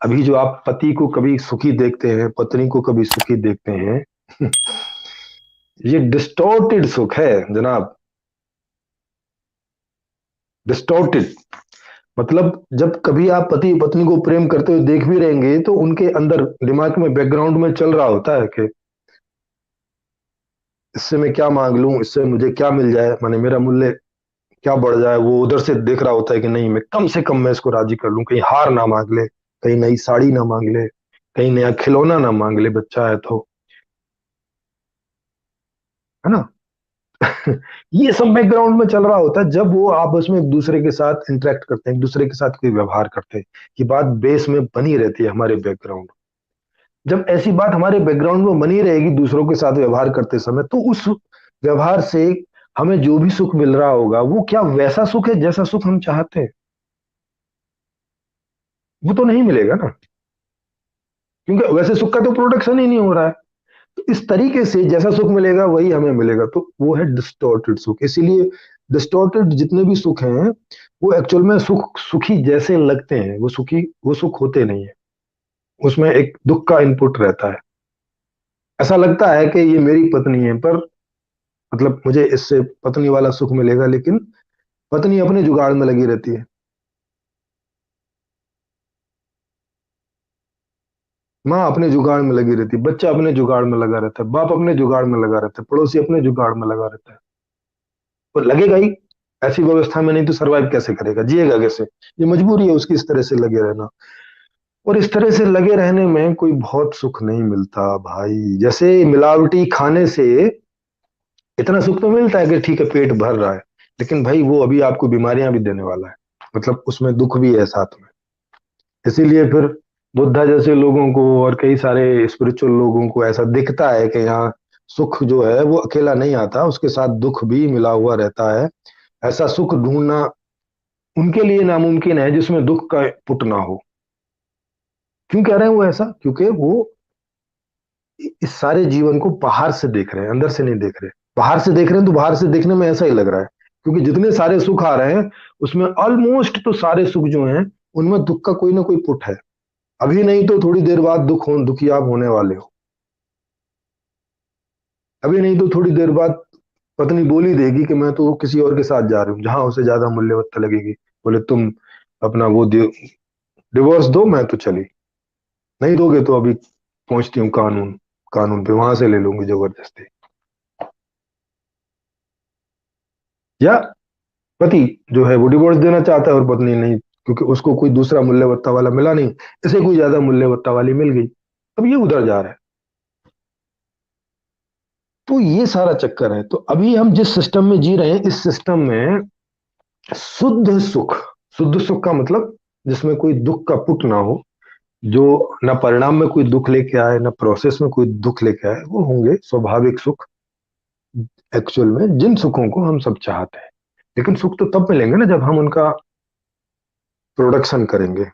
अभी जो आप पति को कभी सुखी देखते हैं, पत्नी को कभी सुखी देखते हैं, ये डिस्टॉर्टेड सुख है जनाब। डिस्टॉर्टेड मतलब जब कभी आप पति पत्नी को प्रेम करते हुए देख भी रहेंगे तो उनके अंदर दिमाग में बैकग्राउंड में चल रहा होता है कि इससे मैं क्या मांग लूं, इससे मुझे क्या मिल जाए, माने मेरा मूल्य क्या बढ़ जाए। वो उधर से देख रहा होता है कि नहीं, मैं कम से कम मैं इसको राजी कर लूं, कहीं हार ना मांग ले, कहीं नई साड़ी ना मांग ले, कहीं नया खिलौना ना मांग ले, बच्चा है तो, है ना। ये सब बैकग्राउंड में चल रहा होता है जब वो आपस में एक दूसरे के साथ इंटरेक्ट करते हैं, एक दूसरे के साथ कोई व्यवहार करते हैं। ये बात बेस में बनी रहती है हमारे बैकग्राउंड। जब ऐसी बात हमारे बैकग्राउंड में बनी रहेगी दूसरों के साथ व्यवहार करते समय, तो उस व्यवहार से हमें जो भी सुख मिल रहा होगा वो क्या वैसा सुख है जैसा सुख हम चाहते हैं? वो तो नहीं मिलेगा ना, क्योंकि वैसे सुख का तो प्रोडक्शन ही नहीं हो रहा है। तो इस तरीके से जैसा सुख मिलेगा वही हमें मिलेगा, तो वो है डिस्टॉर्टेड सुख। इसीलिए डिस्टॉर्टेड जितने भी सुख हैं वो एक्चुअल में सुखी जैसे लगते हैं, वो सुख होते नहीं है। उसमें एक दुख का इनपुट रहता है। ऐसा लगता है कि ये मेरी पत्नी है, पर मतलब मुझे इससे पत्नी वाला सुख मिलेगा, लेकिन पत्नी अपने जुगाड़ में लगी रहती है, माँ अपने जुगाड़ में लगी रहती है, बच्चा अपने जुगाड़ में लगा रहता है, बाप अपने जुगाड़ में लगा रहता है, पड़ोसी अपने जुगाड़ में लगा रहता है। तो लगेगा ही। ऐसी व्यवस्था में नहीं तो सरवाइव कैसे करेगा, जिएगा कैसे? ये मजबूरी है उसकी इस तरह से लगे रहना। और इस तरह से लगे रहने में कोई बहुत सुख नहीं मिलता भाई। जैसे मिलावटी खाने से इतना सुख तो मिलता है कि ठीक है पेट भर रहा है, लेकिन भाई वो अभी आपको बीमारियां भी देने वाला है। मतलब उसमें दुख भी है साथ में। इसीलिए फिर बुद्धा जैसे लोगों को और कई सारे स्पिरिचुअल लोगों को ऐसा दिखता है कि यहाँ सुख जो है वो अकेला नहीं आता, उसके साथ दुख भी मिला हुआ रहता है। ऐसा सुख ढूंढना उनके लिए नामुमकिन है जिसमें दुख का पुट ना हो। क्यों कह रहे हैं वो ऐसा? क्योंकि वो इस सारे जीवन को बाहर से देख रहे हैं, अंदर से नहीं देख रहे। बाहर से देख रहे हैं तो बाहर से देखने में ऐसा ही लग रहा है, क्योंकि जितने सारे सुख आ रहे हैं उसमें ऑलमोस्ट तो सारे सुख जो हैं उनमें दुख का कोई ना कोई पुट है। अभी नहीं तो थोड़ी देर बाद दुखी आप होने वाले हो। अभी नहीं तो थोड़ी देर बाद पत्नी बोल ही देगी कि मैं तो किसी और के साथ जा रही हूँ जहां उसे ज्यादा मूल्यवत्ता लगेगी। बोले तुम अपना वो डिवोर्स दो, मैं तो चली। नहीं दोगे तो अभी पहुंचती हूँ कानून कानून पे, वहां से ले लूंगी जबरदस्ती। या पति जो है वो डिवोर्स देना चाहता है और पत्नी नहीं, क्योंकि उसको कोई दूसरा मूल्यवत्ता वाला मिला नहीं, इसे कोई ज्यादा मूल्यवत्ता वाली मिल गई। अब ये उधर जा रहा है। तो ये सारा चक्कर है। तो अभी हम जिस सिस्टम में जी रहे हैं इस सिस्टम में शुद्ध सुख, शुद्ध सुख का मतलब जिसमें कोई दुख का पुट ना हो, जो ना परिणाम में कोई दुख लेके आए ना प्रोसेस में कोई दुख लेके आए, वो होंगे स्वाभाविक सुख। एक्चुअल में जिन सुखों को हम सब चाहते हैं, लेकिन सुख तो तब मिलेंगे ना जब हम उनका प्रोडक्शन करेंगे।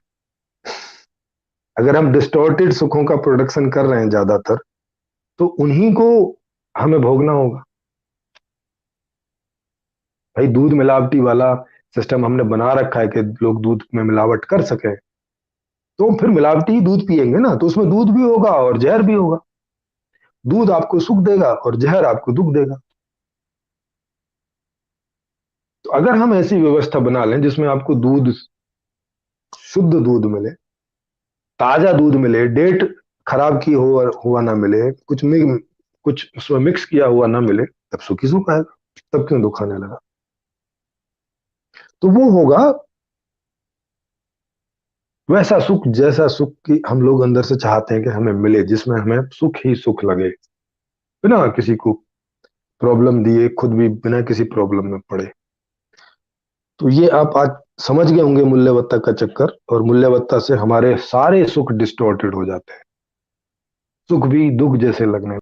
अगर हम डिस्टॉर्टेड सुखों का प्रोडक्शन कर रहे हैं ज्यादातर, तो उन्हीं को हमें भोगना होगा। भाई दूध मिलावटी वाला सिस्टम हमने बना रखा है कि लोग दूध में मिलावट कर सके, तो फिर मिलावटी ही दूध पिएंगे ना, तो उसमें दूध भी होगा और जहर भी होगा। दूध आपको सुख देगा और जहर आपको दुख देगा। तो अगर हम ऐसी व्यवस्था बना लें जिसमें आपको दूध, शुद्ध दूध मिले, ताजा दूध मिले, डेट खराब की हुआ ना मिले, कुछ उसमें मिक्स किया हुआ ना मिले, तब सुख ही सुख आएगा। तब क्यों दुख आने लगा? तो वो होगा वैसा सुख जैसा सुख की हम लोग अंदर से चाहते हैं कि हमें मिले, जिसमें हमें सुख ही सुख लगे, बिना किसी को प्रॉब्लम दिए, खुद भी बिना किसी प्रॉब्लम में पड़े। तो ये आप आज समझ गए होंगे मूल्यवत्ता का चक्कर, और मूल्यवत्ता से हमारे सारे सुख डिस्टॉर्टेड हो जाते हैं। सुख भी दुख जैसे लगने